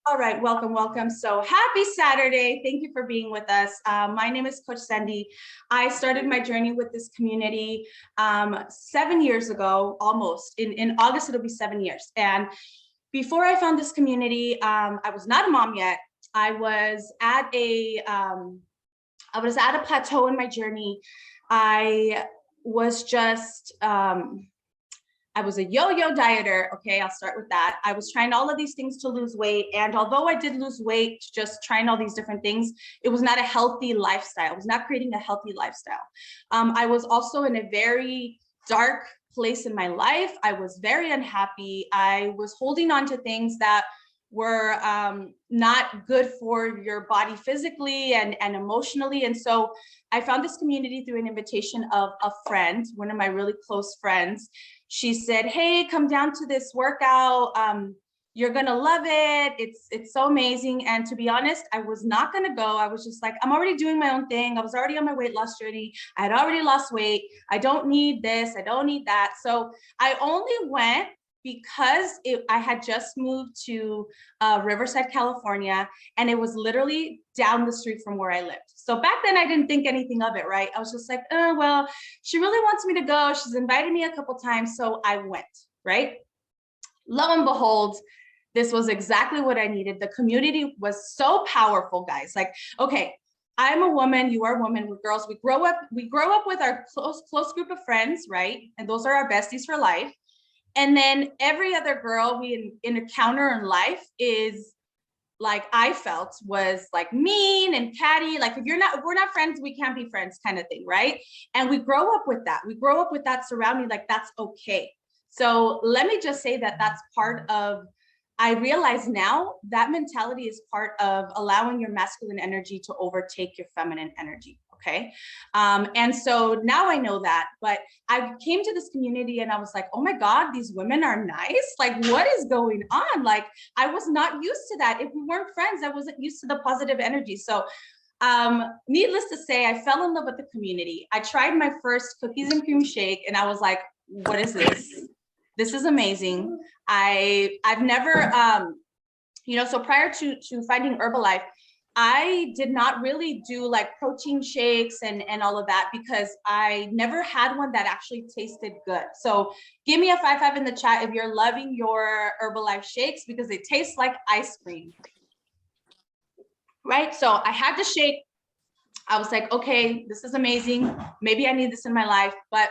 All right, welcome, welcome. So happy Saturday. Thank you for being with us. My name is Coach Sandy. I started my journey with this community 7 years ago, almost. In August, it'll be 7 years. And before I found this community, I was not a mom yet. I was at a plateau in my journey. I was just, I was a yo-yo dieter. Okay, I'll start with that. I was trying all of these things to lose weight. And although I did lose weight, just trying all these different things, it was not a healthy lifestyle. I was not creating a healthy lifestyle. I was also in a very dark place in my life. I was very unhappy. I was holding on to things that were not good for your body physically and emotionally. And so I found this community through an invitation of a friend, one of my really close friends. She said, hey, come down to this workout. You're gonna love it. It's so amazing. And to be honest, I was not gonna go. I was just like, I'm already doing my own thing. I was already on my weight loss journey. I had already lost weight. I don't need this. I don't need that. So I only went because I had just moved to Riverside, California, and it was literally down the street from where I lived. So back then I didn't think anything of it, right? I was just like, oh, well, she really wants me to go. She's invited me a couple times, so I went, right? Lo and behold, this was exactly what I needed. The community was so powerful, guys. Like, okay, I'm a woman, you are a woman, we're girls. We grow up with our close group of friends, right? And those are our besties for life. And then every other girl we encounter in life is like, I felt was like mean and catty. Like, if we're not friends, we can't be friends kind of thing, right? And we grow up with that. We grow up with that surrounding, like, that's okay. So let me just say that that's part of, I realize now that mentality is part of allowing your masculine energy to overtake your feminine energy. Okay. And so now I know that, but I came to this community and I was like, oh my God, these women are nice. Like, what is going on? Like, I was not used to that. If we weren't friends, I wasn't used to the positive energy. So needless to say, I fell in love with the community. I tried my first cookies and cream shake and I was like, what is this? This is amazing. I've never, so prior to finding Herbalife, I did not really do like protein shakes and all of that because I never had one that actually tasted good. So give me a 5 in the chat if you're loving your Herbalife shakes because they taste like ice cream, right? So I had the shake. I was like, okay, this is amazing. Maybe I need this in my life, but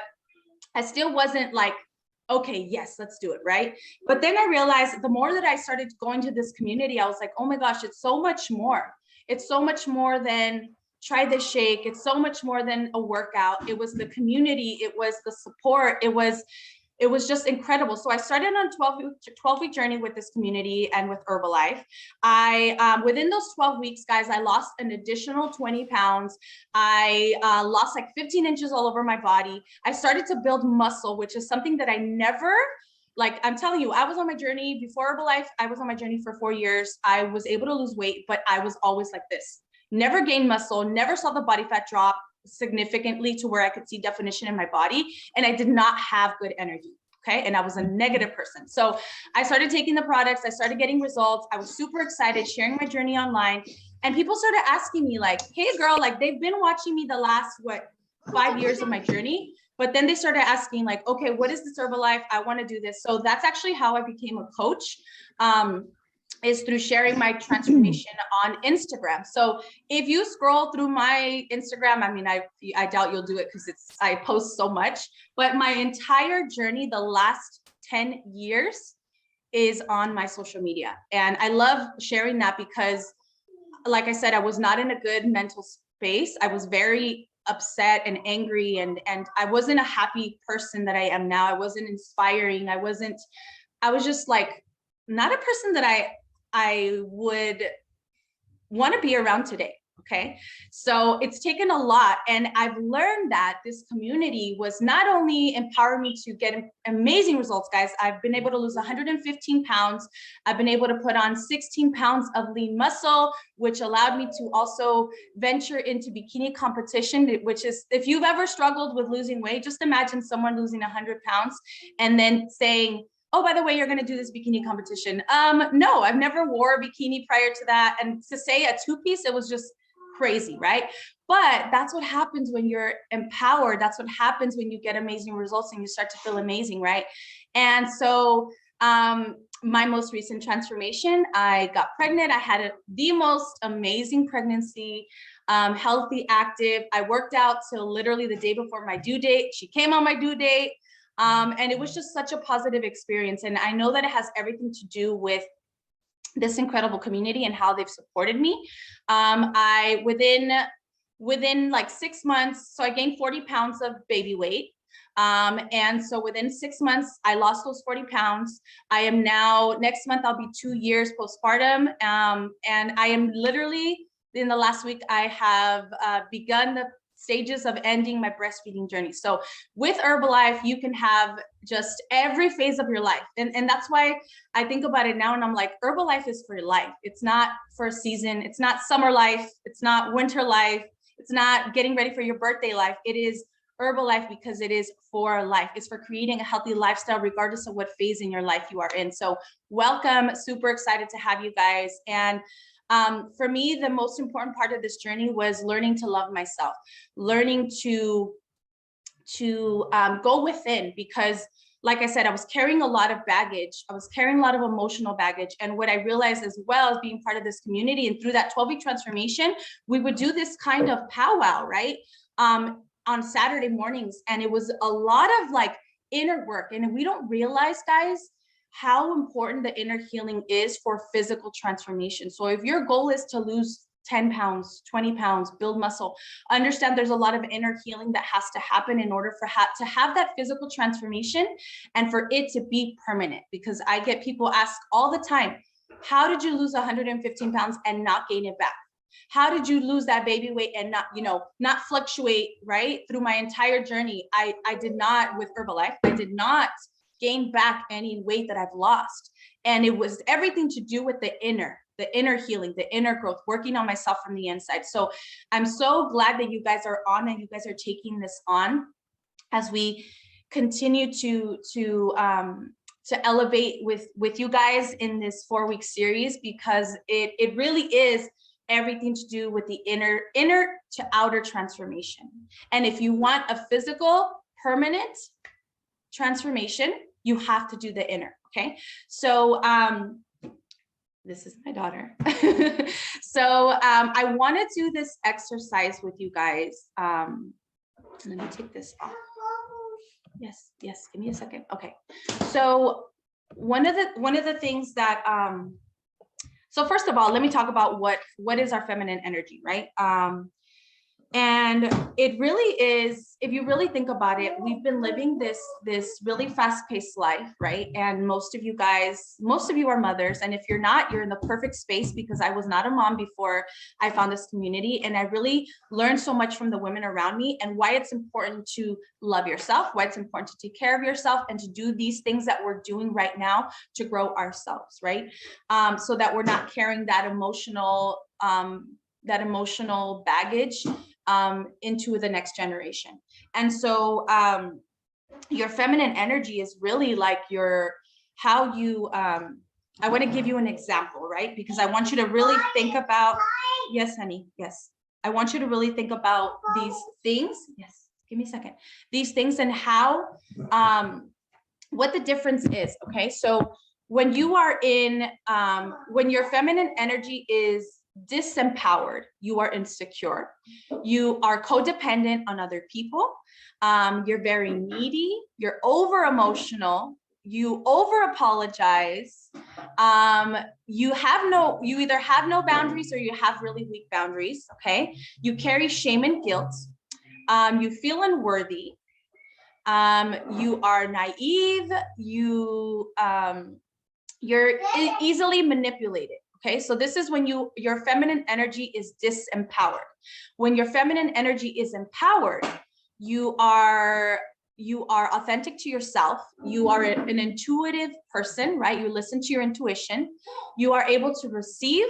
I still wasn't like, okay, yes, let's do it, right? But then I realized the more that I started going to this community, I was like, oh my gosh, it's so much more. It's so much more than try this shake. It's so much more than a workout. It was the community. It was the support. It was just incredible. So I started on a 12-week journey with this community and with Herbalife. Within those 12 weeks, guys, I lost an additional 20 pounds. I lost like 15 inches all over my body. I started to build muscle, which is something that I never, like, I'm telling you, I was on my journey before Herbalife. I was on my journey for 4 years. I was able to lose weight, but I was always like this. Never gained muscle, never saw the body fat drop significantly to where I could see definition in my body. And I did not have good energy. Okay. And I was a negative person. So I started taking the products. I started getting results. I was super excited, sharing my journey online. And people started asking me like, hey girl, like they've been watching me the last, 5 years of my journey. But then they started asking like, okay, what is this Herbalife? I want to do this. So that's actually how I became a coach. Is through sharing my transformation on Instagram. So if you scroll through my Instagram, I mean, I doubt you'll do it because I post so much, but my entire journey, the last 10 years is on my social media. And I love sharing that because, like I said, I was not in a good mental space. I was very upset and angry and I wasn't a happy person that I am now. I wasn't inspiring. I was just like, not a person that I would want to be around today. Okay. So it's taken a lot. And I've learned that this community was not only empowering me to get amazing results, guys. I've been able to lose 115 pounds. I've been able to put on 16 pounds of lean muscle, which allowed me to also venture into bikini competition, which is, if you've ever struggled with losing weight, just imagine someone losing 100 pounds and then saying, oh, by the way, you're going to do this bikini competition. No, I've never wore a bikini prior to that. And to say a two-piece, it was just crazy, right? But that's what happens when you're empowered. That's what happens when you get amazing results and you start to feel amazing, right? And so my most recent transformation, I got pregnant. I had the most amazing pregnancy, healthy, active. I worked out till literally the day before my due date. She came on my due date. And it was just such a positive experience. And I know that it has everything to do with this incredible community and how they've supported me. I within like 6 months, so I gained 40 pounds of baby weight. And so within 6 months, I lost those 40 pounds. I am now, next month, I'll be 2 years postpartum. And I am literally, in the last week, I have begun the stages of ending my breastfeeding journey. So with Herbalife, you can have just every phase of your life. And that's why I think about it now and I'm like, Herbalife is for life. It's not for a season. It's not summer life. It's not winter life. It's not getting ready for your birthday life. It is Herbalife because it is for life. It's for creating a healthy lifestyle, regardless of what phase in your life you are in. So welcome, super excited to have you guys. And for me, the most important part of this journey was learning to love myself, learning to go within, because like I said, I was carrying a lot of baggage. I was carrying a lot of emotional baggage. And what I realized as well as being part of this community and through that 12-week transformation, we would do this kind of powwow, right? On Saturday mornings. And it was a lot of like inner work. And we don't realize, guys, how important the inner healing is for physical transformation. So if your goal is to lose 10 pounds, 20 pounds, build muscle, understand there's a lot of inner healing that has to happen in order for to have that physical transformation and for it to be permanent. Because I get people ask all the time, how did you lose 115 pounds and not gain it back? How did you lose that baby weight and not fluctuate, right? Through my entire journey, I did not, with Herbalife, I did not gain back any weight that I've lost. And it was everything to do with the inner healing, the inner growth, working on myself from the inside. So I'm so glad that you guys are on and you guys are taking this on as we continue to elevate with you guys in this 4-week series, because it really is everything to do with the inner to outer transformation. And if you want a physical, permanent transformation, you have to do the inner. Okay. So this is my daughter. So I want to do this exercise with you guys. Let me take this off. Yes, give me a second. Okay. So one of the things that so first of all, let me talk about what is our feminine energy, right? And it really is, if you really think about it, we've been living this really fast-paced life, right? And most of you are mothers. And if you're not, you're in the perfect space, because I was not a mom before I found this community. And I really learned so much from the women around me, and why it's important to love yourself, why it's important to take care of yourself, and to do these things that we're doing right now to grow ourselves, right? So that we're not carrying that emotional baggage into the next generation. And so your feminine energy is really like I want to give you an example, right? Because I want you to really think about, yes, honey, yes. I want you to really think about these things. Yes, give me a second. These things and how, what the difference is, okay? So when you are when your feminine energy is disempowered, you are insecure, you are codependent on other people, you're very needy, you're over emotional, you over apologize, you either have no boundaries or you have really weak boundaries, okay? You carry shame and guilt, you feel unworthy, you are naive, you're easily manipulated. Okay, so this is when your feminine energy is disempowered. When your feminine energy is empowered, you are authentic to yourself. You are an intuitive person, right? You listen to your intuition. You are able to receive,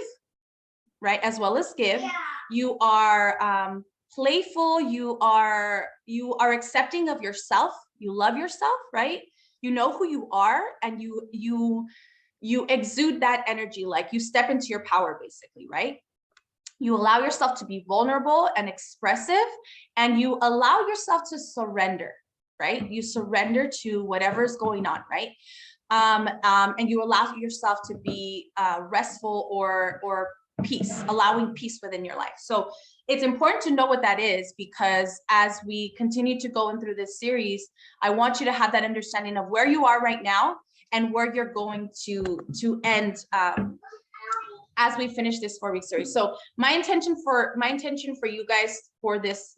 right, as well as give. You are playful. You are accepting of yourself. You love yourself, right? you know who you are, and you exude that energy, like you step into your power basically, right? You allow yourself to be vulnerable and expressive, and you allow yourself to surrender, right? You surrender to whatever is going on, right? And you allow yourself to be restful or peace, allowing peace within your life. So it's important to know what that is, because as we continue to go in through this series, I want you to have that understanding of where you are right now and where you're going to end as we finish this 4-week series. So my intention for you guys for this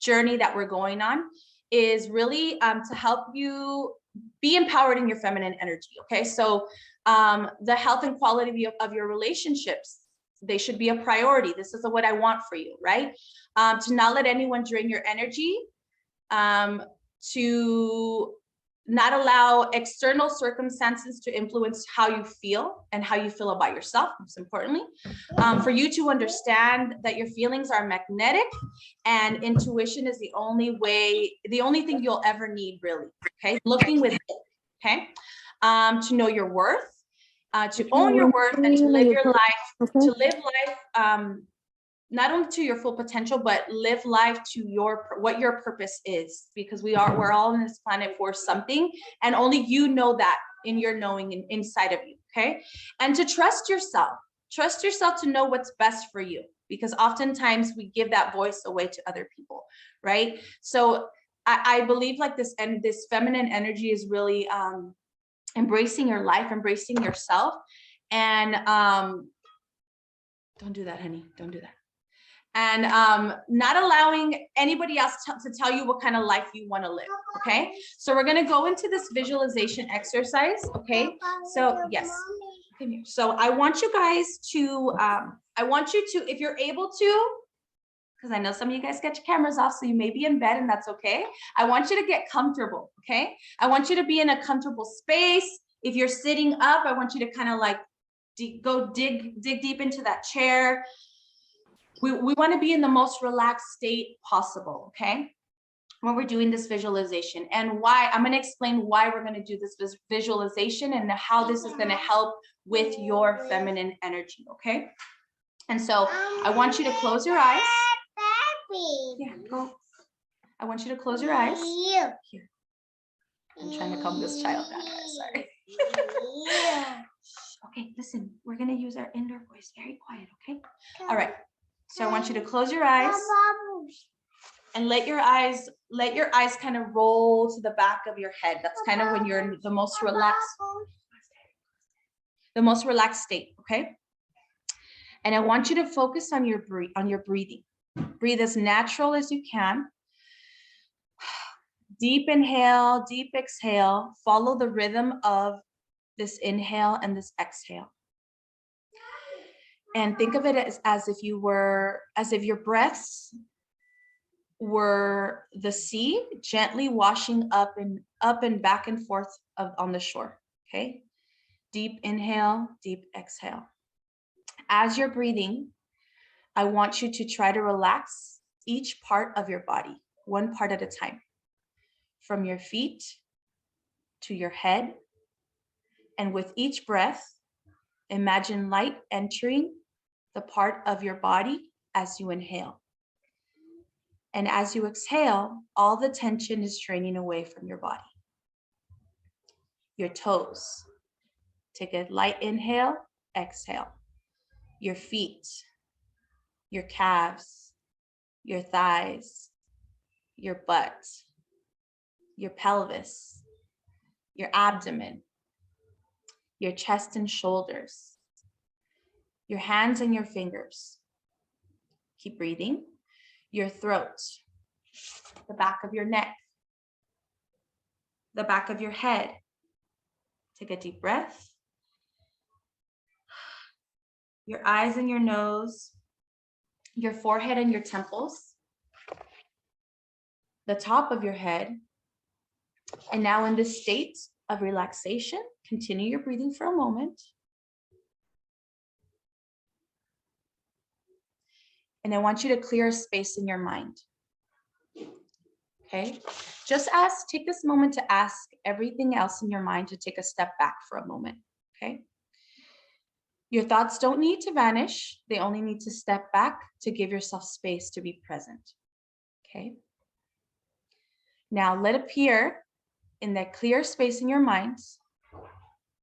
journey that we're going on is really to help you be empowered in your feminine energy. Okay, so the health and quality of your relationships, they should be a priority. This is what I want for you, right? To not let anyone drain your energy, to not allow external circumstances to influence how you feel and how you feel about yourself, most importantly. For you to understand that your feelings are magnetic, and intuition is the only thing you'll ever need, really, okay? Looking within, okay? To know your worth, to own your worth, and to live your life, not only to your full potential, but live life to what your purpose is, because we're all on this planet for something, and only you know that in your knowing inside of you, okay? And to trust yourself to know what's best for you, because oftentimes we give that voice away to other people, right? So I believe like this, and this feminine energy is really embracing your life, embracing yourself, and don't do that, honey, don't do that. And not allowing anybody else to tell you what kind of life you want to live, okay? So we're going to go into this visualization exercise, okay? So yes, come here. So I want you guys to, if you're able to, because I know some of you guys get your cameras off, so you may be in bed, and that's okay. I want you to get comfortable, okay? I want you to be in a comfortable space. If you're sitting up, I want you to kind of like go dig deep into that chair. We want to be in the most relaxed state possible, okay, when we're doing this visualization. And why, I'm going to explain why we're going to do this visualization and how this is going to help with your feminine energy, okay? And so I want you to close your eyes. Yeah, go. I want you to close your eyes. Here. I'm trying to calm this child down, guys. Sorry. Okay, listen, we're going to use our indoor voice. Very quiet, okay? All right. So I want you to close your eyes and let your eyes kind of roll to the back of your head. That's kind of when you're in the most relaxed state, okay? And I want you to focus on your breathing. Breathe as natural as you can. Deep inhale, deep exhale. Follow the rhythm of this inhale and this exhale. And think of it as if your breaths were the sea gently washing up and back and forth on the shore, okay? Deep inhale, deep exhale. As you're breathing, I want you to try to relax each part of your body, one part at a time, from your feet to your head. And with each breath, imagine light entering the part of your body as you inhale. And as you exhale, all the tension is draining away from your body. Your toes. Take a light inhale, exhale. Your feet, your calves, your thighs, your butt, your pelvis, your abdomen, your chest and shoulders, your hands and your fingers. Keep breathing. Your throat, the back of your neck, the back of your head. Take a deep breath. Your eyes and your nose, your forehead and your temples, the top of your head. And now in this state of relaxation, continue your breathing for a moment. And I want you to clear a space in your mind. Okay, just take this moment to ask everything else in your mind to take a step back for a moment. Okay, your thoughts don't need to vanish, they only need to step back to give yourself space to be present. Okay, now let appear in that clear space in your mind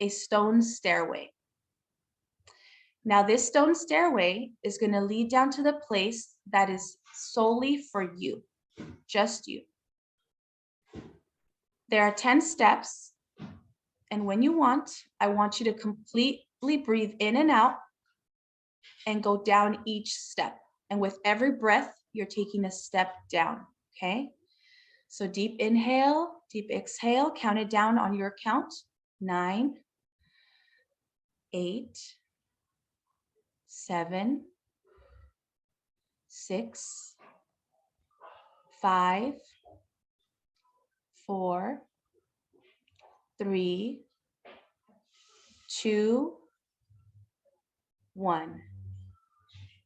a stone stairway. Now this stone stairway is going to lead down to the place that is solely for you, just you. There are 10 steps, and when you want, I want you to completely breathe in and out and go down each step. And with every breath, you're taking a step down, okay? So deep inhale, deep exhale, count it down on your count. 9, 8, 7, 6, 5, 4, 3, 2, 1.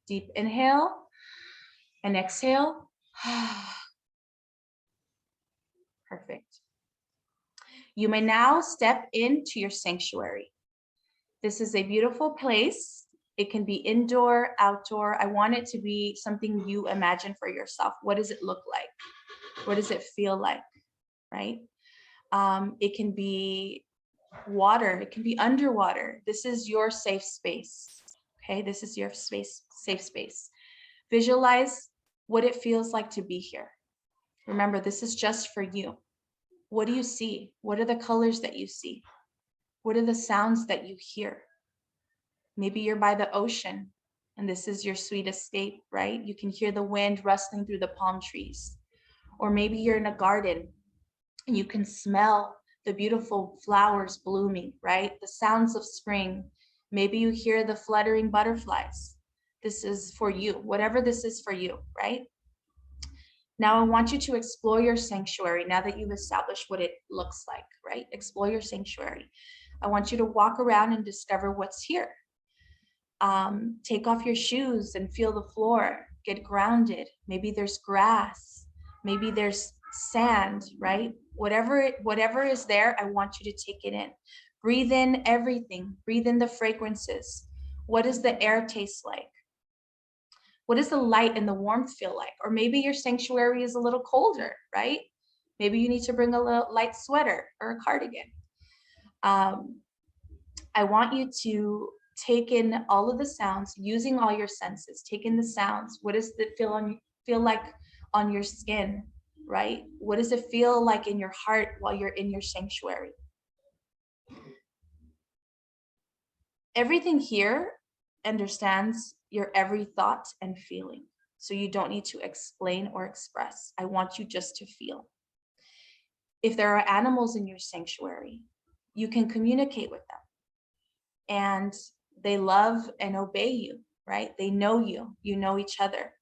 Deep inhale and exhale. Perfect. You may now step into your sanctuary. This is a beautiful place. It can be indoor, outdoor. I want it to be something you imagine for yourself. What does it look like? What does it feel like, right? It can be water. It can be underwater. This is your safe space, okay? This is your space, safe space. Visualize what it feels like to be here. Remember, this is just for you. What do you see? What are the colors that you see? What are the sounds that you hear? Maybe you're by the ocean and this is your sweet escape, right? You can hear the wind rustling through the palm trees. Or maybe you're in a garden and you can smell the beautiful flowers blooming, right? The sounds of spring. Maybe you hear the fluttering butterflies. This is for you, whatever this is for you, right? Now I want you to explore your sanctuary now that you've established what it looks like, right? Explore your sanctuary. I want you to walk around and discover what's here. Take off your shoes and feel the floor, get grounded. Maybe there's grass, maybe there's sand, right? Whatever is there, I want you to take it in. Breathe in everything, breathe in the fragrances. What does the air taste like? What does the light and the warmth feel like? Or maybe your sanctuary is a little colder, right? Maybe you need to bring a little light sweater or a cardigan. I want you to take in all of the sounds, using all your senses. Take in the sounds. What does it feel like on your skin, right? What does it feel like in your heart while you're in your sanctuary? Everything here understands your every thought and feeling. So you don't need to explain or express. I want you just to feel. If there are animals in your sanctuary, you can communicate with them. And they love and obey you, right? They know you, you know each other.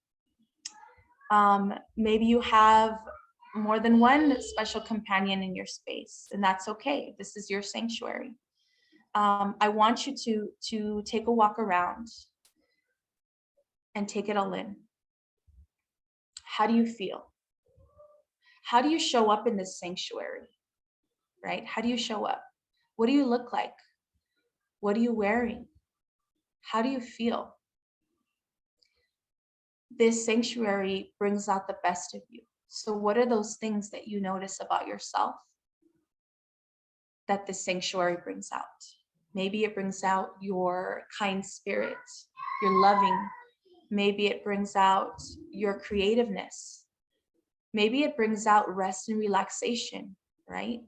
Maybe you have more than one special companion in your space, and that's okay. This is your sanctuary. I want you to take a walk around and take it all in. How do you feel? How do you show up in this sanctuary, right? How do you show up? What do you look like? What are you wearing? How do you feel? This sanctuary brings out the best of you. So what are those things that you notice about yourself that the sanctuary brings out? Maybe it brings out your kind spirit, your loving. Maybe it brings out your creativeness. Maybe it brings out rest and relaxation, right?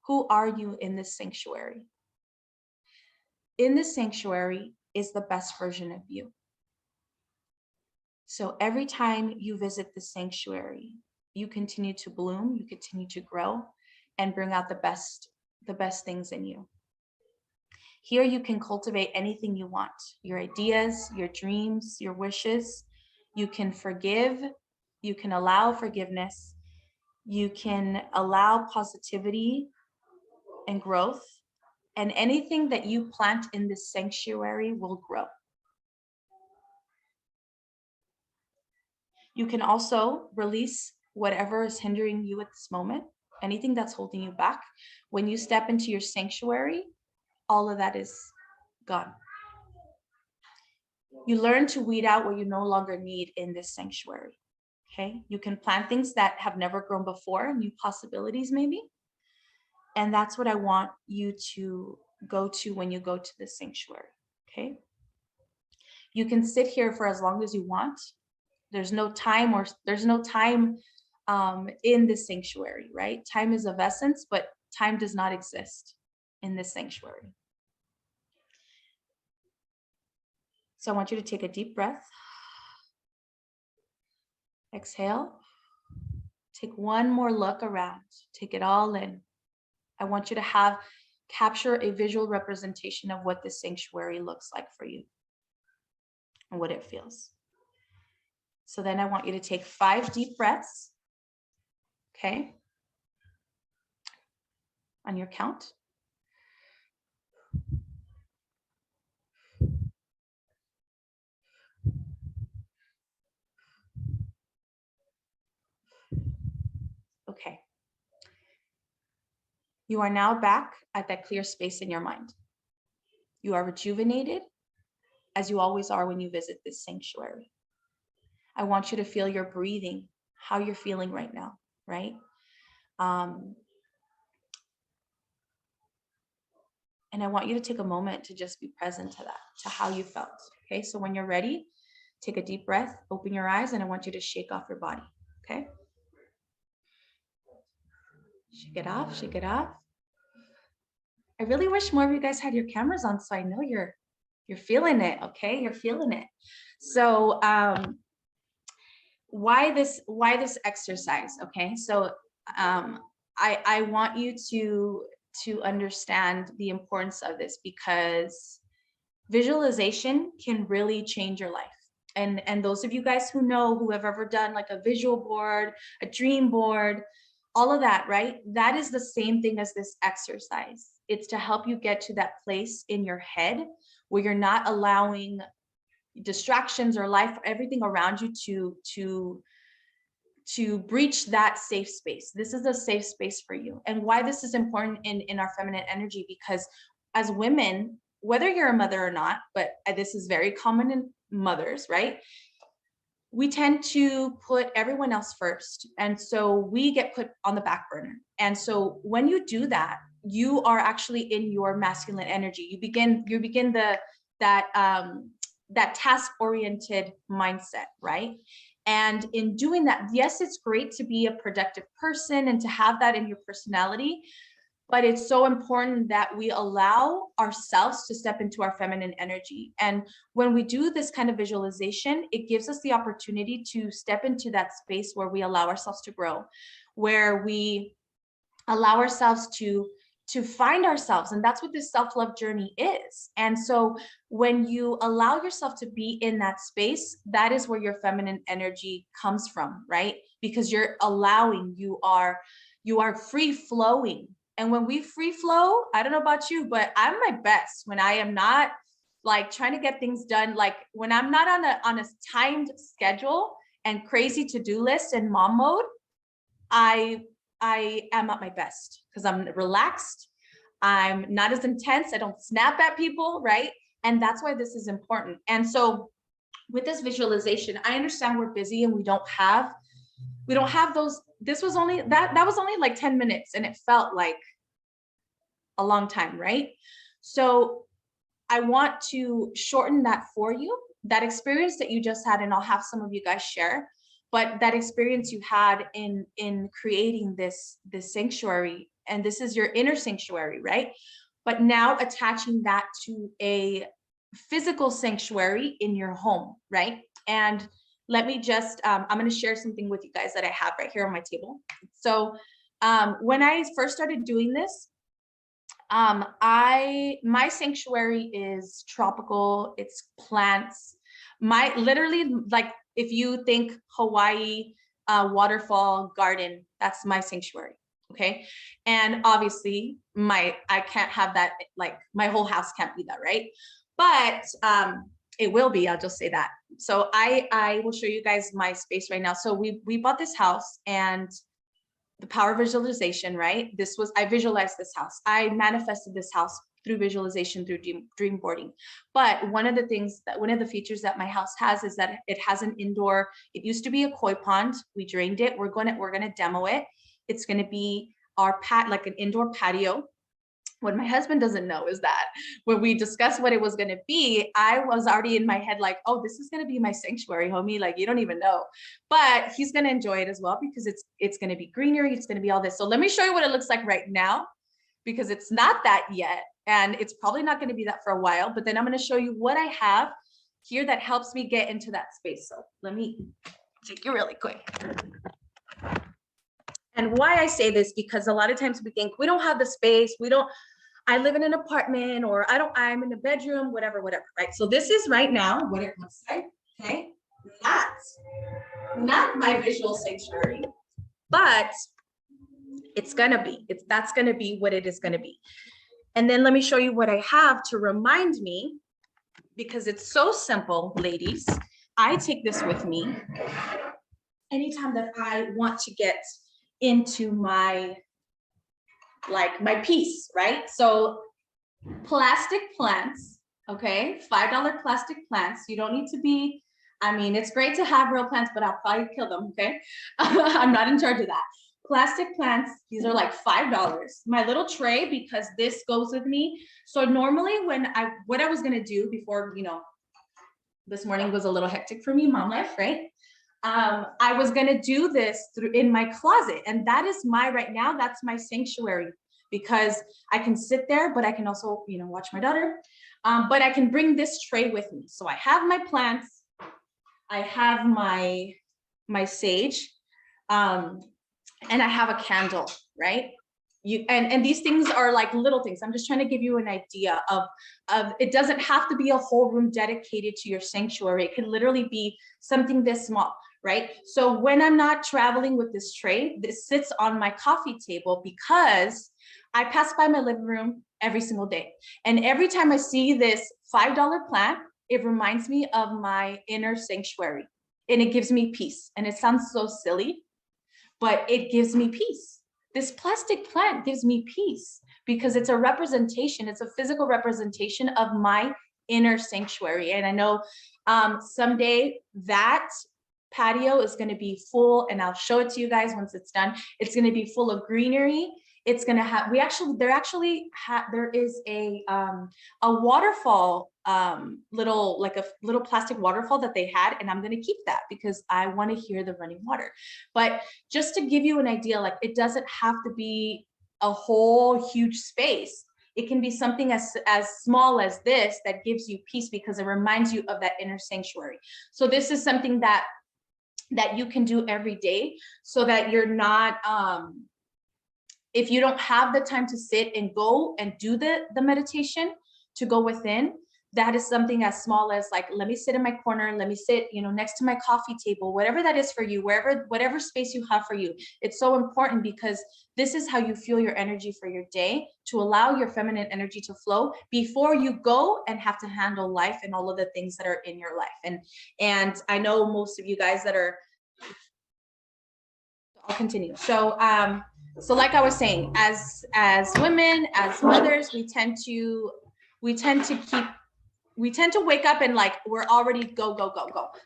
Who are you in this sanctuary? In this sanctuary is the best version of you. So every time you visit the sanctuary, you continue to bloom, you continue to grow and bring out the best things in you. Here you can cultivate anything you want, your ideas, your dreams, your wishes. You can forgive, you can allow forgiveness, you can allow positivity and growth, and anything that you plant in this sanctuary will grow. You can also release whatever is hindering you at this moment, anything that's holding you back, when you step into your sanctuary, all of that is gone. You learn to weed out what you no longer need in this sanctuary. Okay, you can plant things that have never grown before, new possibilities maybe. And that's what I want you to go to when you go to the sanctuary. Okay, you can sit here for as long as you want. There's no time in the sanctuary, right? Time is of essence, but time does not exist in this sanctuary. So I want you to take a deep breath. Exhale. Take one more look around. Take it all in. I want you to capture a visual representation of what this sanctuary looks like for you and what it feels. So then I want you to take 5 deep breaths. Okay. On your count. Okay. You are now back at that clear space in your mind. You are rejuvenated, as you always are when you visit this sanctuary. I want you to feel your breathing, how you're feeling right now, right? And I want you to take a moment to just be present to that, to how you felt. Okay, so when you're ready, take a deep breath, open your eyes, and I want you to shake off your body. Okay? Shake it off, shake it off. I really wish more of you guys had your cameras on so I know you're feeling it, okay? You're feeling it. So why this exercise, okay? So I want you to understand the importance of this, because visualization can really change your life. And those of you guys who have ever done like a visual board, a dream board, all of that, right? That is the same thing as this exercise. It's to help you get to that place in your head where you're not allowing distractions or life, everything around you to breach that safe space. This is a safe space for you. And why this is important in our feminine energy, because as women, whether you're a mother or not, but this is very common in mothers, right? We tend to put everyone else first. And so we get put on the back burner. And so when you do that, you are actually in your masculine energy. You begin that task-oriented mindset, right? And in doing that, yes, it's great to be a productive person and to have that in your personality, but it's so important that we allow ourselves to step into our feminine energy. And when we do this kind of visualization, it gives us the opportunity to step into that space where we allow ourselves to grow, where we allow ourselves to find ourselves. And that's what this self-love journey is. And so when you allow yourself to be in that space, that is where your feminine energy comes from, right? Because you're allowing, you are free flowing. And when we free flow, I don't know about you, but I'm my best when I am not like trying to get things done. Like when I'm not on a timed schedule and crazy to-do list and mom mode, I am at my best because I'm relaxed. I'm not as intense. I don't snap at people, right? And that's why this is important. And so with this visualization, I understand we're busy and we don't have those. This was only that was only like 10 minutes and it felt like a long time, right? So I want to shorten that for you, that experience that you just had, and I'll have some of you guys share. But that experience you had in creating this sanctuary, and this is your inner sanctuary, right? But now attaching that to a physical sanctuary in your home, right? And let me just, I'm going to share something with you guys that I have right here on my table. So when I first started doing this, my sanctuary is tropical, it's plants. Literally, like, if you think Hawaii waterfall garden, that's my sanctuary, okay? And obviously, I can't have that, like, my whole house can't be that, right? But It will be, I'll just say that. So I will show you guys my space right now. So we bought this house, and the power of visualization, right? I visualized this house. I manifested this house through visualization, through dream boarding. But one of the features that my house has is that it has an indoor, it used to be a koi pond. We drained it. We're gonna demo it. It's gonna be our like an indoor patio. What my husband doesn't know is that when we discussed what it was going to be, I was already in my head like, oh, this is going to be my sanctuary, homie. Like, you don't even know. But he's going to enjoy it as well, because it's going to be greenery. It's going to be all this. So let me show you what it looks like right now, because it's not that yet. And it's probably not going to be that for a while. But then I'm going to show you what I have here that helps me get into that space. So let me take you really quick. And why I say this, because a lot of times we think we don't have the space. I live in an apartment, or I'm in a bedroom, whatever, right? So this is right now what it looks like, okay? Not my visual sanctuary, but that's gonna be what it is gonna be. And then let me show you what I have to remind me, because it's so simple, ladies. I take this with me anytime that I want to get into my piece, right? So plastic plants, okay? $5 plastic plants. You don't need to be, it's great to have real plants, but I'll probably kill them, okay? I'm not in charge of that. Plastic plants, these are like $5. My little tray, because this goes with me. So normally what I was gonna do before, this morning was a little hectic for me, mom life, right? I was gonna do this in my closet, and that is right now, that's my sanctuary, because I can sit there, but I can also, watch my daughter. But I can bring this tray with me. So I have my plants, I have my sage, and I have a candle, right? And these things are like little things. I'm just trying to give you an idea of it doesn't have to be a whole room dedicated to your sanctuary. It can literally be something this small, right? So when I'm not traveling with this tray, this sits on my coffee table, because I pass by my living room every single day. And every time I see this $5 plant, it reminds me of my inner sanctuary, and it gives me peace. And it sounds so silly, but it gives me peace. This plastic plant gives me peace, because it's a representation, it's a physical representation of my inner sanctuary. And I know someday that patio is going to be full, and I'll show it to you guys once it's done. It's going to be full of greenery. It's going to have, there is a waterfall, little plastic waterfall that they had, and I'm going to keep that because I want to hear the running water. But just to give you an idea, like, it doesn't have to be a whole huge space. It can be something as small as this that gives you peace, because it reminds you of that inner sanctuary. So this is something that you can do every day, so that you're not, if you don't have the time to sit and go and do the meditation, to go within, that is something as small as, like, let me sit in my corner, let me sit, next to my coffee table, whatever that is for you, whatever space you have for you. It's so important, because this is how you feel your energy for your day, to allow your feminine energy to flow before you go and have to handle life and all of the things that are in your life. And I know most of you guys that are, I'll continue. So like I was saying, as women, as mothers, we tend to wake up and, like, we're already go.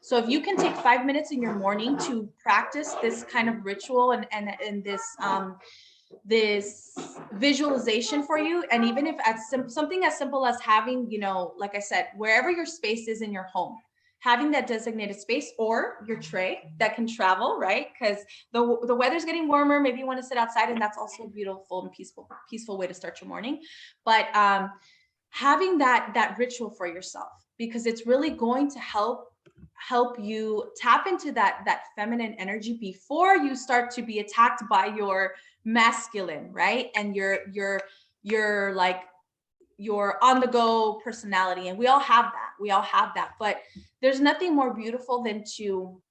So if you can take 5 minutes in your morning to practice this kind of ritual and this visualization for you, and even if something as simple as having, like I said, wherever your space is in your home, having that designated space, or your tray that can travel, right? Because the weather's getting warmer. Maybe you want to sit outside, and that's also a beautiful and peaceful way to start your morning. But having that ritual for yourself, because it's really going to help you tap into that feminine energy before you start to be attacked by your masculine, right? And your like your on the go personality. And we all have that, but there's nothing more beautiful than to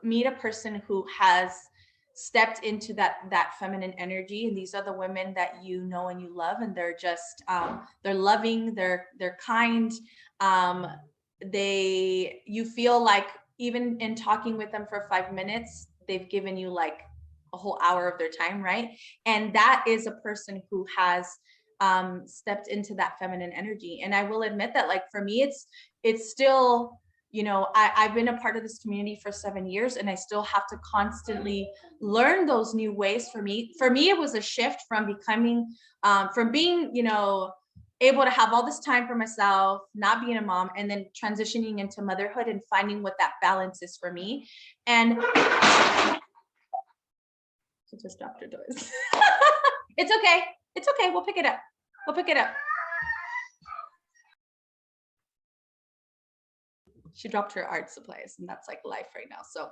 meet a person who has stepped into that feminine energy. And these are the women that you know and you love, and they're just they're loving, they're kind, You feel like even in talking with them for 5 minutes, they've given you like a whole hour of their time, right? And that is a person who has stepped into that feminine energy. And I will admit that, like, for me, it's still, I've been a part of this community for 7 years, and I still have to constantly learn those new ways. For me, it was a shift from becoming, from being, able to have all this time for myself, not being a mom, and then transitioning into motherhood and finding what that balance is for me. And she just dropped her toys. It's okay. It's okay. We'll pick it up. She dropped her art supplies, and that's like life right now. So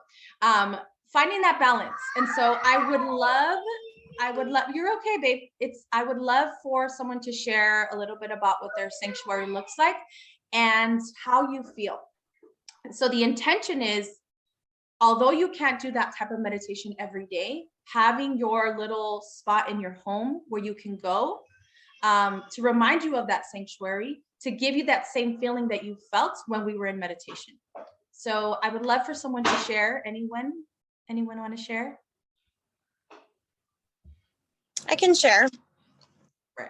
finding that balance. And so I would love, you're okay, babe. I would love for someone to share a little bit about what their sanctuary looks like and how you feel. So the intention is, although you can't do that type of meditation every day, having your little spot in your home where you can go to remind you of that sanctuary, to give you that same feeling that you felt when we were in meditation. So I would love for someone to share. Anyone want to share? I can share. Right.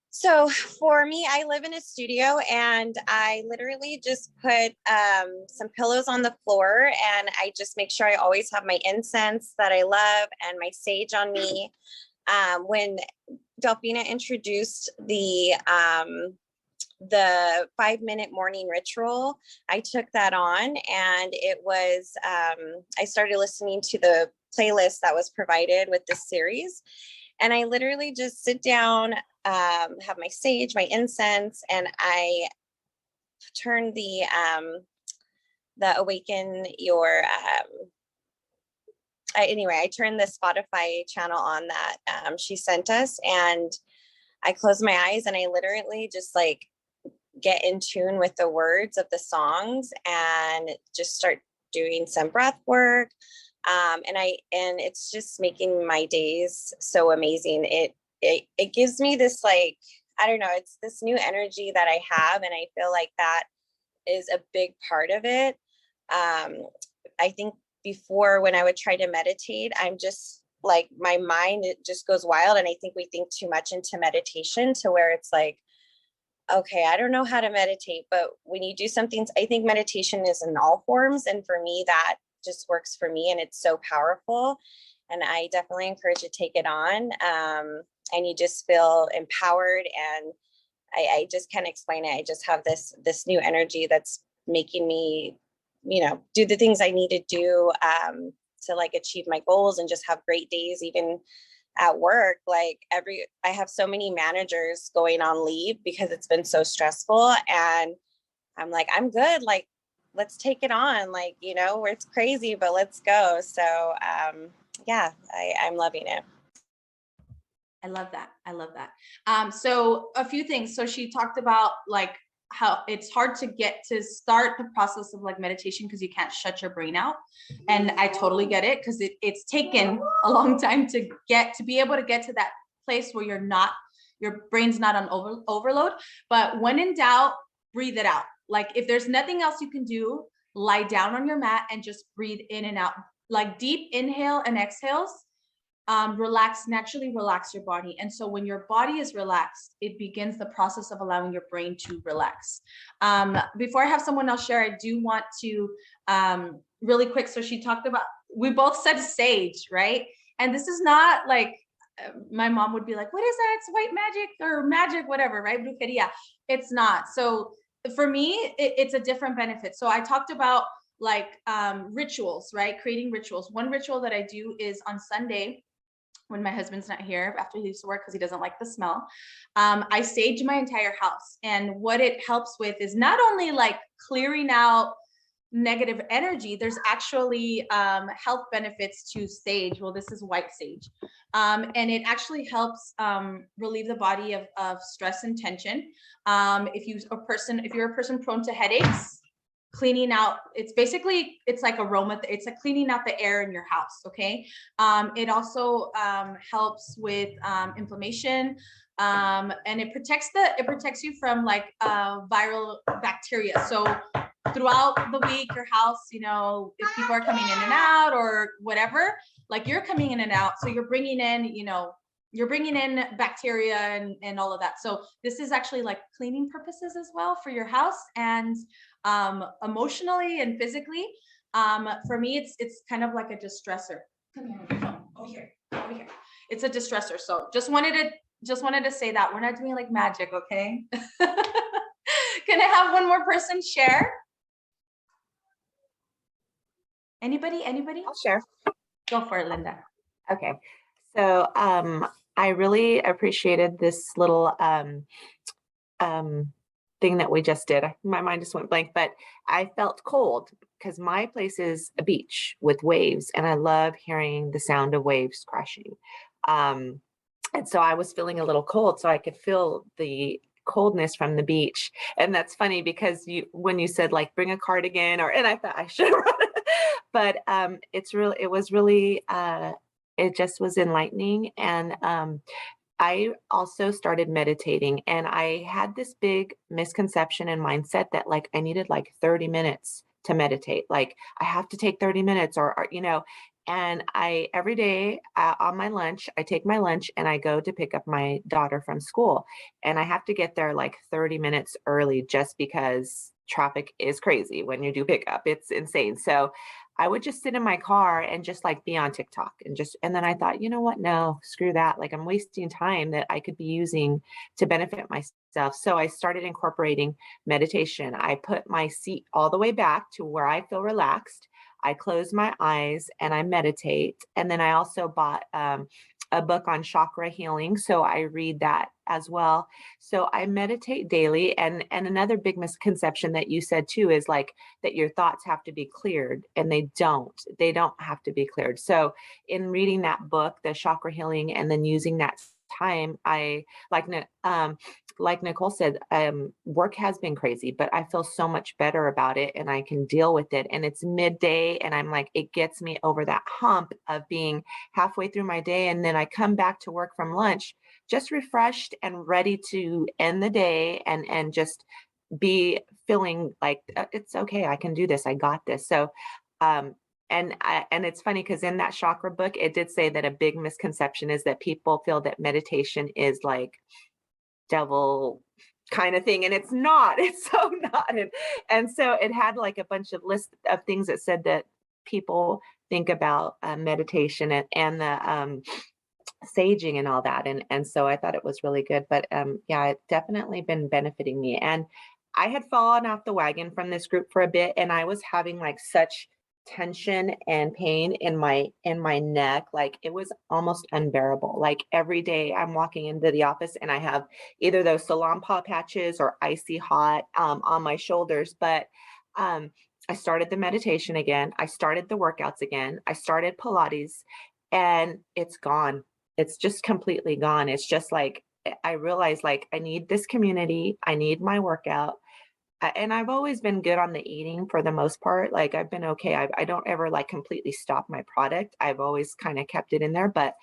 So for me, I live in a studio, and I literally just put some pillows on the floor, and I just make sure I always have my incense that I love and my sage on me. When Delphina introduced the 5-minute morning ritual, I took that on, and it was, I started listening to the playlist that was provided with this series. And I literally just sit down, have my sage, my incense, and I turn the Awaken Your, I turned the Spotify channel on that she sent us, and I close my eyes, and I literally just like get in tune with the words of the songs and just start doing some breath work. And it's just making my days so amazing. It gives me this, like, I don't know, it's this new energy that I have. And I feel like that is a big part of it. I think before, when I would try to meditate, I'm just like, my mind, it just goes wild. And I think we think too much into meditation to where it's like, okay, I don't know how to meditate, but when you do something, I think meditation is in all forms. And for me, that just works for me, and it's so powerful. And I definitely encourage you to take it on. And you just feel empowered. And I just can't explain it. I just have this new energy that's making me, do the things I need to do to like achieve my goals and just have great days, even at work. Like I have so many managers going on leave because it's been so stressful, and I'm like, I'm good. Like, let's take it on. Like, where it's crazy, but let's go. So yeah, I'm loving it. I love that. So a few things. So she talked about like how it's hard to start the process of like meditation because you can't shut your brain out. And I totally get it, because it's taken a long time to be able to get to that place where your brain's not on overload. But when in doubt, breathe it out. Like, if there's nothing else you can do, lie down on your mat and just breathe in and out, like deep inhale and exhales. Naturally relax your body. And so when your body is relaxed, it begins the process of allowing your brain to relax. Before I have someone else share, I do want to really quick. So she talked about, we both said sage, right? And this is not like, my mom would be like, what is that? It's white magic or magic, whatever, right? Brujeria. It's not. So for me, it's a different benefit. So I talked about like rituals, right? Creating rituals. One ritual that I do is on Sunday, when my husband's not here after he leaves to work because he doesn't like the smell, I sage my entire house. And what it helps with is not only like clearing out negative energy, there's actually health benefits to sage. Well, this is white sage. And it actually helps relieve the body of stress and tension. If you're a person prone to headaches, cleaning out, it's like aroma, it's like cleaning out the air in your house. Okay. It also helps with inflammation, And it protects you from like viral bacteria. So throughout the week, your house, you know, if people are coming in and out or whatever, like you're coming in and out, so you're bringing in, you know, you're bringing in bacteria and all of that. So this is actually like cleaning purposes as well for your house, and emotionally and physically. For me, it's kind of like a distressor. Come here, over here, over here. It's a distressor. So just wanted to say that we're not doing like magic, okay? Can I have one more person share? Anybody? I'll share. Go for it, Linda. Okay. So I really appreciated this little thing that we just did. My mind just went blank, but I felt cold because my place is a beach with waves, and I love hearing the sound of waves crashing. And so I was feeling a little cold, so I could feel the coldness from the beach. And that's funny because when you said like bring a cardigan, and I thought I should have run it, but it just was enlightening. And I also started meditating, and I had this big misconception and mindset that like I needed like 30 minutes to meditate. Like I have to take 30 minutes or you know, and I every day on my lunch, I take my lunch and I go to pick up my daughter from school, and I have to get there like 30 minutes early just because traffic is crazy when you do pick up. It's insane. So I would just sit in my car and just like be on TikTok and then I thought, you know what? No, screw that. Like I'm wasting time that I could be using to benefit myself. So I started incorporating meditation. I put my seat all the way back to where I feel relaxed. I close my eyes and I meditate. And then I also bought a book on chakra healing. So I read that as well. So I meditate daily. And another big misconception that you said too is like that your thoughts have to be cleared, and they don't have to be cleared. So in reading that book, the chakra healing, and then using that time, I like Nicole said, work has been crazy, but I feel so much better about it and I can deal with it. And it's midday and I'm like, it gets me over that hump of being halfway through my day. And then I come back to work from lunch, just refreshed and ready to end the day and just be feeling like it's okay. I can do this. I got this. So, and it's funny because in that chakra book, it did say that a big misconception is that people feel that meditation is like devil kind of thing, and it's not. It's so not. And so it had like a bunch of list of things that said that people think about meditation and the saging and all that, and so I thought it was really good. But yeah, it's definitely been benefiting me. And I had fallen off the wagon from this group for a bit, and I was having like such tension and pain in my neck, like it was almost unbearable. Like every day I'm walking into the office and I have either those salon paw patches or icy hot on my shoulders. But I started the meditation again, I started the workouts again, I started Pilates, and it's gone. It's just completely gone. It's just like I realized like I need this community, I need my workout. And I've always been good on the eating for the most part. Like I've been okay. I don't ever like completely stop my product. I've always kind of kept it in there, but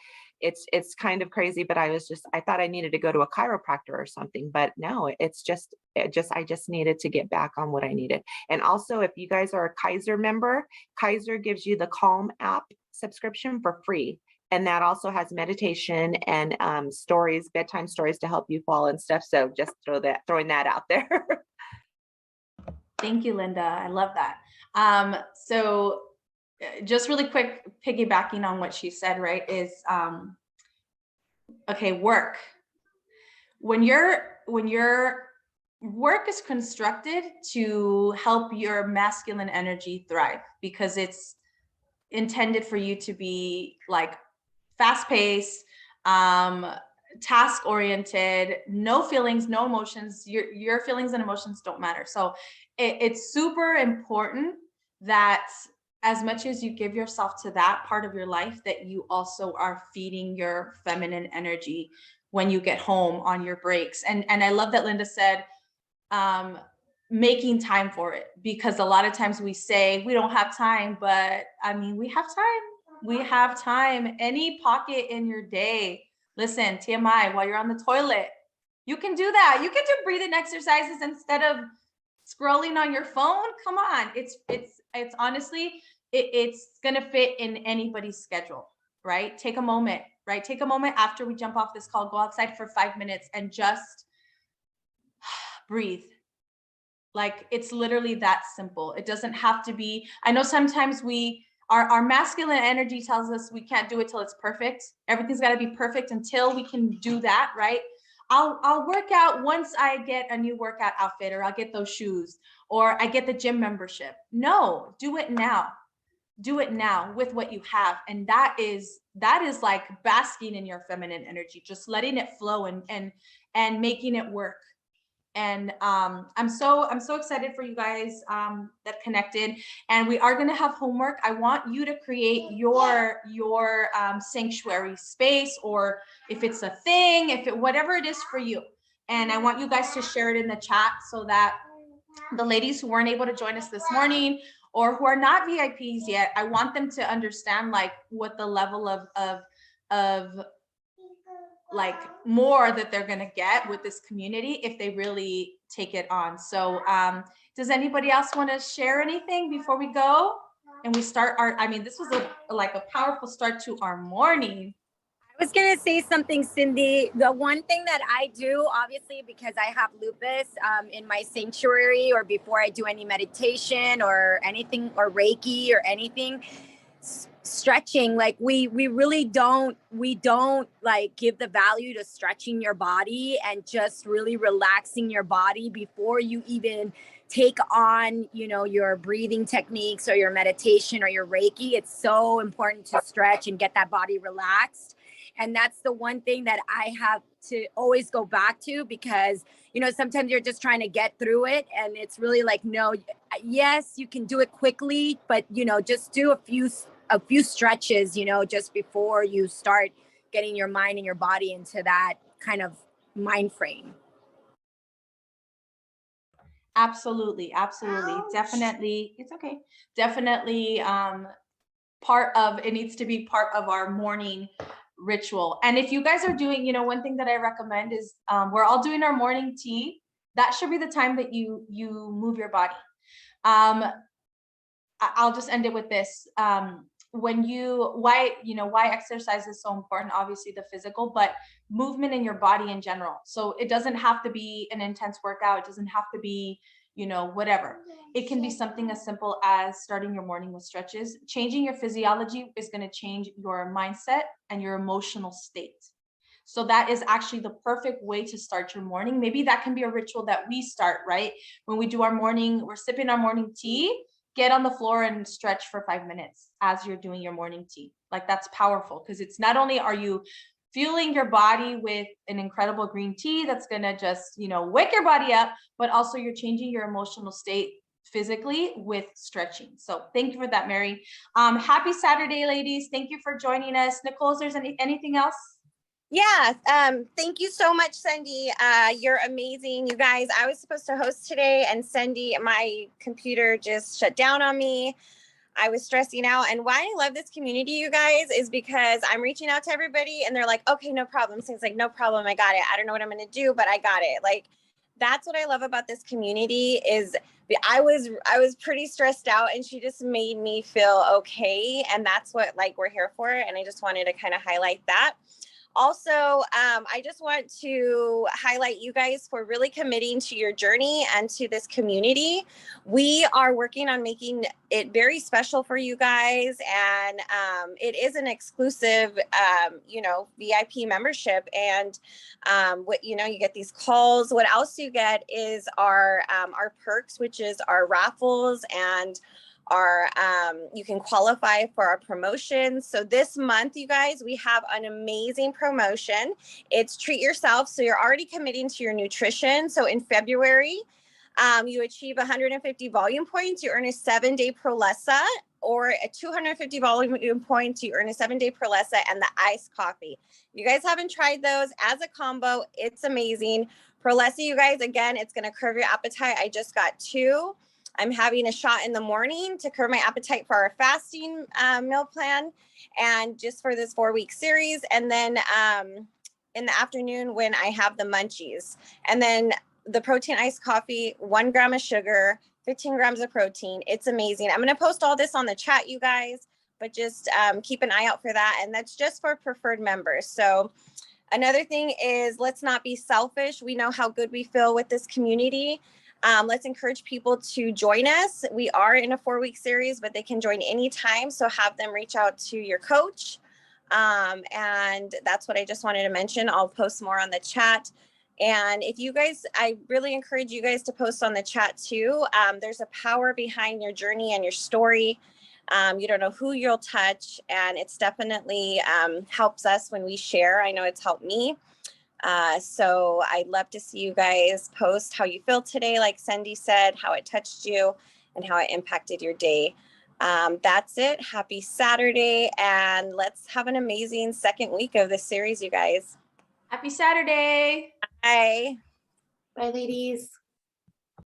it's kind of crazy. But I thought I needed to go to a chiropractor or something, but no, I just needed to get back on what I needed. And also, if you guys are a Kaiser member, Kaiser gives you the Calm app subscription for free. And that also has meditation and stories, bedtime stories to help you fall and stuff. So just throwing that out there. Thank you, Linda. I love that. So just really quick, piggybacking on what she said, right, is, okay, work. When your work is constructed to help your masculine energy thrive, because it's intended for you to be like fast-paced, task-oriented, no feelings, no emotions. Your feelings and emotions don't matter. So it's super important that as much as you give yourself to that part of your life, that you also are feeding your feminine energy when you get home on your breaks. And I love that Linda said, making time for it, because a lot of times we say we don't have time, but I mean, we have time. We have time. Any pocket in your day Listen, TMI, while you're on the toilet, you can do that. You can do breathing exercises instead of scrolling on your phone. Come on. It's honestly, it's going to fit in anybody's schedule, right? Take a moment, right? Take a moment after we jump off this call, go outside for 5 minutes and just breathe. Like, it's literally that simple. It doesn't have to be, I know sometimes our masculine energy tells us we can't do it till it's perfect. Everything's got to be perfect until we can do that, right? I'll work out once I get a new workout outfit, or I'll get those shoes, or I get the gym membership. No, do it now. Do it now with what you have. And that is like basking in your feminine energy, just letting it flow and making it work. And I'm so excited for you guys that connected, and we are going to have homework. I want you to create your sanctuary space, or if it's a thing, whatever it is for you. And I want you guys to share it in the chat so that the ladies who weren't able to join us this morning, or who are not VIPs yet, I want them to understand like what the level of like more that they're going to get with this community if they really take it on. So does anybody else want to share anything before we go and we start this was a powerful start to our morning. I was going to say something, Cindy. The one thing that I do, obviously, because I have lupus in my sanctuary, or before I do any meditation or anything, or Reiki or anything, stretching, like we really don't like give the value to stretching your body and just really relaxing your body before you even take on, your breathing techniques or your meditation or your Reiki. It's so important to stretch and get that body relaxed. And that's the one thing that I have to always go back to, because, sometimes you're just trying to get through it. And it's really like, no, yes, you can do it quickly, but, just do a few stretches, just before you start getting your mind and your body into that kind of mind frame. Absolutely. Definitely. It's okay. Definitely it needs to be part of our morning ritual. And if you guys are doing, one thing that I recommend is we're all doing our morning tea. That should be the time that you move your body. I'll just end it with this. Why exercise is so important, obviously the physical, but movement in your body in general. So it doesn't have to be an intense workout. It doesn't have to be, whatever. It can be something as simple as starting your morning with stretches. Changing your physiology is going to change your mindset and your emotional state. So that is actually the perfect way to start your morning. Maybe that can be a ritual that we start, right? When we do our morning, we're sipping our morning tea, get on the floor and stretch for 5 minutes as you're doing your morning tea. Like, that's powerful, because it's not only are you fueling your body with an incredible green tea that's going to just, wake your body up, but also you're changing your emotional state physically with stretching. So thank you for that, Mary. Happy Saturday, ladies. Thank you for joining us. Nicole, is there anything else? Yeah. Thank you so much, Cindy. You're amazing. You guys, I was supposed to host today, and Cindy, my computer just shut down on me. I was stressing out. And why I love this community, you guys, is because I'm reaching out to everybody and they're like, okay, no problem. So it's like, no problem. I got it. I don't know what I'm going to do, but I got it. Like, that's what I love about this community is I was pretty stressed out, and she just made me feel okay. And that's what we're here for. And I just wanted to kind of highlight that. Also, I just want to highlight you guys for really committing to your journey and to this community. We are working on making it very special for you guys. And it is an exclusive, VIP membership. And you get these calls. What else you get is our perks, which is our raffles, and you can qualify for our promotions. So this month, you guys, we have an amazing promotion. It's treat yourself. So you're already committing to your nutrition. So in February, you achieve 150 volume points, you earn a 7-day Prolessa, or a 250 volume points, you earn a 7-day Prolessa and the iced coffee. You guys haven't tried those as a combo. It's amazing. Prolessa, you guys, again, it's going to curb your appetite. I just got 2. I'm having a shot in the morning to curb my appetite for our fasting meal plan, and just for this 4-week series. And then in the afternoon when I have the munchies. And then the protein iced coffee, 1 gram of sugar, 15 grams of protein. It's amazing. I'm going to post all this on the chat, you guys, but just keep an eye out for that. And that's just for preferred members. So another thing is, let's not be selfish. We know how good we feel with this community. Let's encourage people to join us. We are in a 4-week series, but they can join anytime. So have them reach out to your coach. And that's what I just wanted to mention. I'll post more on the chat. And if you guys, I really encourage you guys to post on the chat too. There's a power behind your journey and your story. You don't know who you'll touch, and it's definitely helps us when we share. I know it's helped me. So I'd love to see you guys post how you feel today, like Cindy said, how it touched you and how it impacted your day. That's it. Happy Saturday, and let's have an amazing second week of this series, you guys. Happy Saturday. Bye. Bye, ladies.